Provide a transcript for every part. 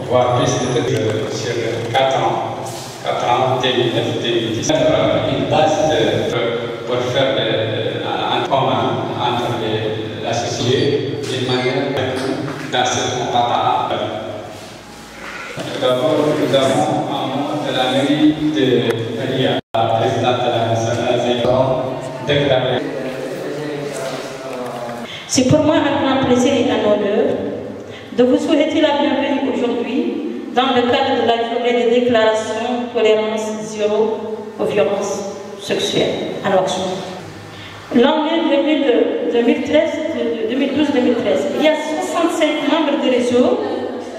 voire plus de sur 4 ans. 4 ans, 2009-2010, une base pour faire un commun entre l'associé d'une manière dans ce combat. D'abord, nous avons un membre de la mairie de Maria, la présidente de la nationale, déclaré. C'est pour moi un grand plaisir et un honneur de vous souhaiter la bienvenue aujourd'hui dans le cadre de la journée de déclaration tolérance zéro aux violences sexuelles à Nouakchott. L'année 2012-2013, il y a 65 membres de réseau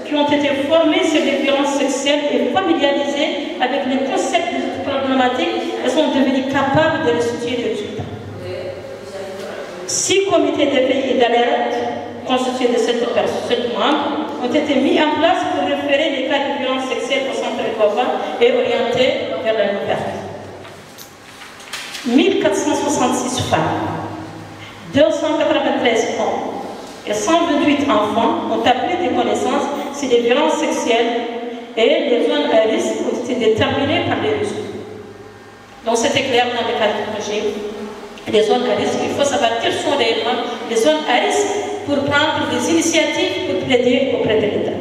qui ont été formés sur les violences sexuelles et familiarisés avec les concepts de cette problématique et sont devenus capables de restituer des résultats. 6 comités d'éveil et d'alerte constitués de 7 membres ont été mis en place pour référer les cas de violences sexuelles au centre Ekova et orienter vers la liberté. 1466 femmes, 293 hommes et 128 enfants ont appris des connaissances sur les violences sexuelles et les zones à risque ont été déterminées par les réseaux. Donc c'était clair dans le cadre du projet. Les zones à risque, il faut savoir quelles sont réellement les zones à risque pour prendre des initiatives pour plaider auprès de l'État.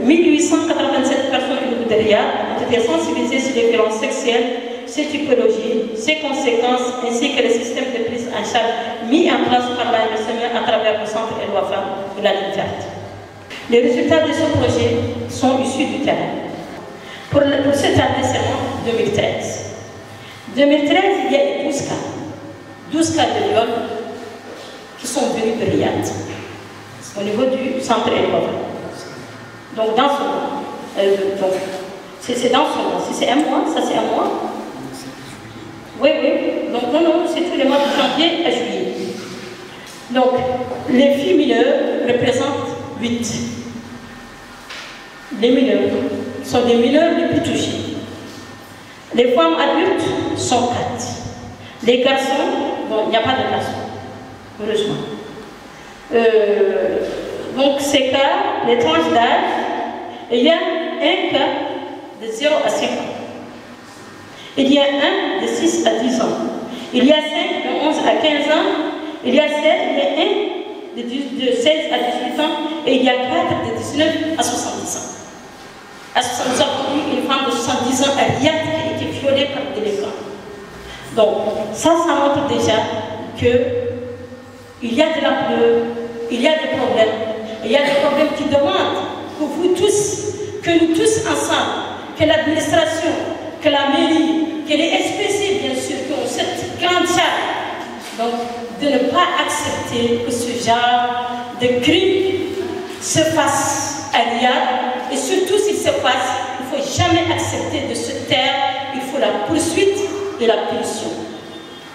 1887 personnes au niveau de RIA ont été sensibilisées sur les violences sexuelles, ses typologies, ses conséquences, ainsi que le système de prise en charge mis en place par la MSM à travers le centre Elwafa de la ligne verte. Les résultats de ce projet sont issus du terrain. Pour cette année, c'est en 2013. 2013, il y a eu 12 cas de viol qui sont venus de Riyad, au niveau du centre Elwafa. Donc, dans ce mois, c'est dans ce mois. Si c'est un mois, ça c'est un mois. Oui. Donc, non, c'est tous les mois de janvier à juillet. Donc, les filles mineures représentent 8. Les mineurs sont des mineurs les plus touchés. Les femmes adultes sont 4. Les garçons, bon, il n'y a pas de garçons, heureusement. Donc, ces cas, les tranches d'âge, il y a un cas de 0 à 5 ans. Il y a un de 6 à 10 ans. Il y a 5 de 11 à 15 ans. Il y a 7, il y a un de 16 à 18 ans. Et il y a 4 de 19 à 70 ans. À 70 ans, une femme de 70 ans a Riyad qui a été violée par des délinquants. Donc, ça montre déjà qu'il y a de l'ampleur, il y a des problèmes. Il y a des problèmes qui demandent que vous tous, que nous tous ensemble, que l'administration, que la mairie, que les SPC, bien sûr, qui ont cette grande charge, donc de ne pas accepter que ce genre de crime se fasse à Riyad. Et surtout s'il se passe, il ne faut jamais accepter de se taire, il faut la poursuite et la punition.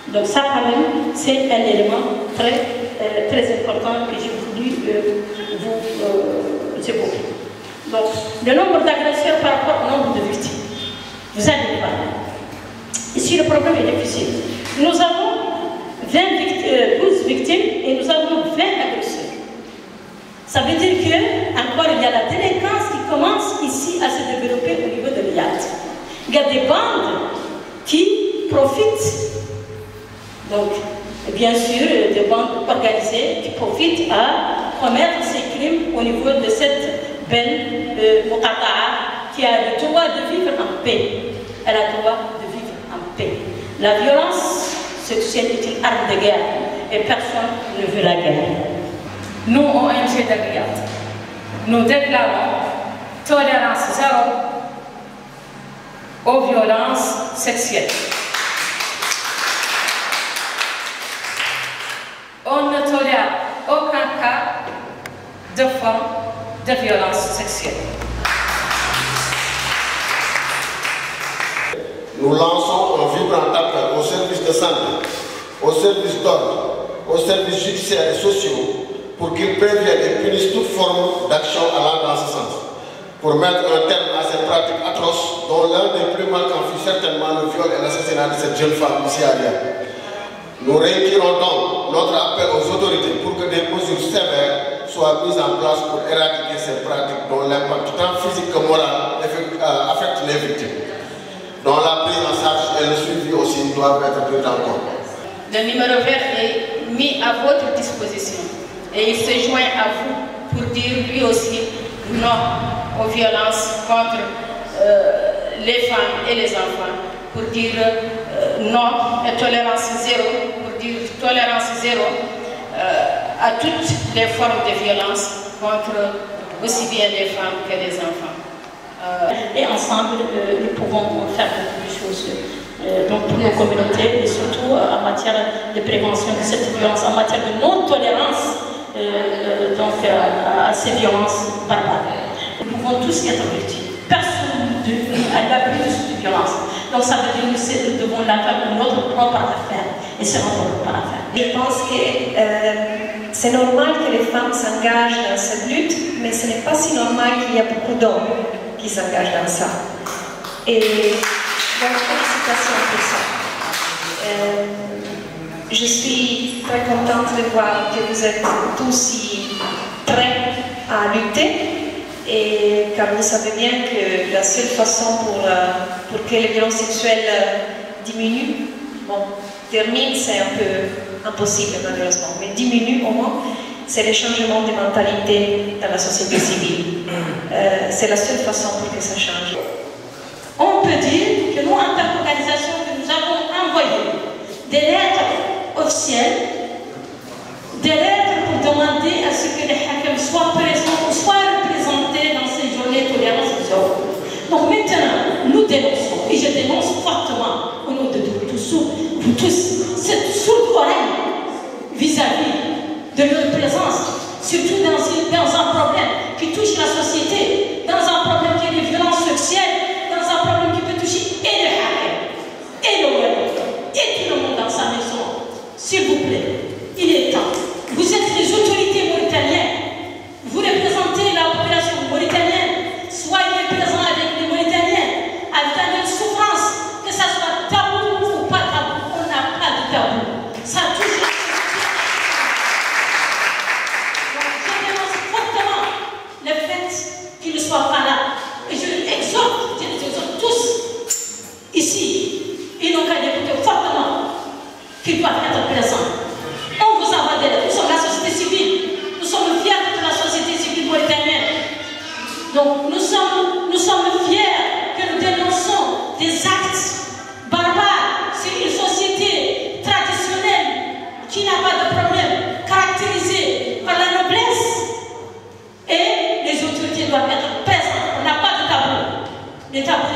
Donc ça quand même, c'est un élément très important que j'ai voulu vous évoquer. Donc le nombre d'agresseurs par rapport au nombre de victimes. Vous allez voir. Ici le problème est difficile. Nous avons 12 victimes et nous avons 20 agresseurs. Ça veut dire qu'encore il y a la délinquance qui commence ici à se développer au niveau de Riyad. Il y a des bandes qui profitent, donc bien sûr des bandes organisées qui profitent à commettre ces crimes au niveau de cette belle Muqata'a qui a le droit de vivre en paix. Elle a le droit de vivre en paix. La violence sexuelle est une arme de guerre et personne ne veut la guerre. Nous, ONG de Riyad, nous déclarons tolérance zéro aux violences sexuelles. On ne tolère aucun cas de forme de violence sexuelle. Nous lançons un vibrant appel aux services de santé, aux services d'ordre, aux services judiciaires et sociaux pour qu'ils préviennent et punissent toute forme d'action allant dans ce sens, pour mettre un terme à ces pratiques atroces dont l'un des plus marquants fut certainement le viol et l'assassinat de cette jeune femme ici à Riyad. Nous réitérons donc notre appel aux autorités pour que des mesures sévères soient mises en place pour éradiquer ces pratiques dont l'impact tant physique que moral affecte les victimes, dont la prise en charge et le suivi aussi doivent être pris en compte. Le numéro vert est mis à votre disposition et il se joint à vous pour dire lui aussi non aux violences contre les femmes et les enfants, pour dire non et tolérance zéro, pour dire tolérance zéro à toutes les formes de violence contre aussi bien les femmes que les enfants. Et ensemble, nous pouvons faire beaucoup de choses donc pour nos communautés et surtout en matière de prévention de cette violence, en matière de non-tolérance à ces violences barbares. Nous pouvons tous y être victimes. Personne n'a l'abri de cette violence. Donc ça veut dire que nous devons la faire pour notre propre affaire. Et c'est notre propre affaire. Je pense que c'est normal que les femmes s'engagent dans cette lutte, mais ce n'est pas si normal qu'il y a beaucoup d'hommes qui s'engagent dans ça. Et donc, félicitations pour ça. Je suis très contente de voir que vous êtes tous si prêts à lutter, et car vous savez bien que la seule façon pour que les violences sexuelles diminuent, termine, c'est un peu impossible malheureusement, mais diminue au moins, c'est le changement de mentalité dans la société civile. C'est la seule façon pour que ça change. On peut dire que nous, en tant qu'organisation, nous avons envoyé des lettres officielles, des lettres pour demander à ce que les hackers soient présents ou soient représentés dans ces journées de tolérance zéro. Donc maintenant, nous dénonçons, et je dénonce fortement au nom de vous tous, cette sourde oreille vis-à-vis de leur présence, surtout dans un problème qui touche la société, dans un problème qui est des violences sexuelles, dans un problème qui peut toucher et les hackers, et le web, et tout le monde dans sa maison. S'il vous plaît, il est temps. Vous êtes les autorités mauritaniennes, vous représentez la population mauritanienne, soyez présents avec les Mauritaniens, avec une souffrance, que ça soit tabou ou pas tabou, on n'a pas de tabou. Ça touche la société. Donc je dénonce fortement le fait qu'ils ne soient pas là. Et je les exhorte tous ici, ils n'ont qu'à écouter fortement qu'ils doivent être présents. On vous envoie des lettres, nous sommes la société civile, nous sommes fiers de la société civile mauritanienne. Donc nous sommes fiers que nous dénonçons des actes barbares sur une société traditionnelle qui n'a pas de problème, caractérisée par la noblesse. Et les autorités doivent être présentes. On n'a pas de tabou. Les tabous